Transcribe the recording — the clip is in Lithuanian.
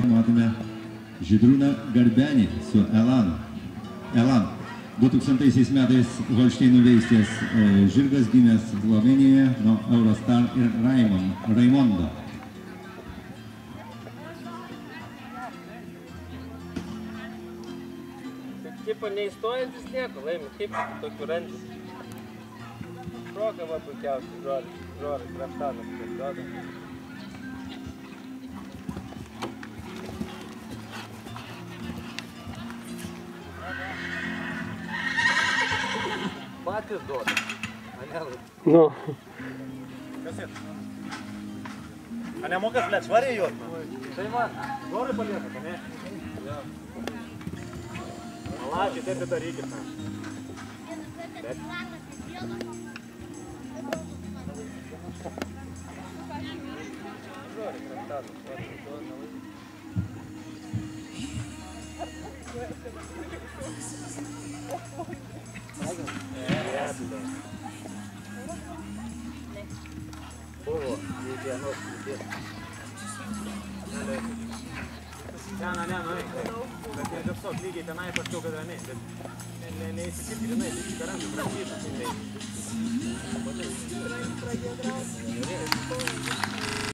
matome Žydrūną Garbenį su Elan. 2000 metais Holšteinų veistės žirgas gimęs Slovenijoje nuo Eurostar ir Raimundo. Tipo neįstojantis nieko, laimi, kaip tokių randžių. Šoka va puikiausiai, žorai, kraštanas, kaip duoda. Patys duoda, anelai. Nu. Kas ir? A nemokas, blėt, švariai juos? Tai man. Žorai paliekat, ne? Jo. Malačiai, taip ir darykit. Bet. Žorai, kraštanas, duoda. Buvo, į dienos įdėt. Ne, nueik. Bet nežapsok lygiai tenai paskiau, kad ramiai. Bet neįsitikrinai, tik karantį prašytų.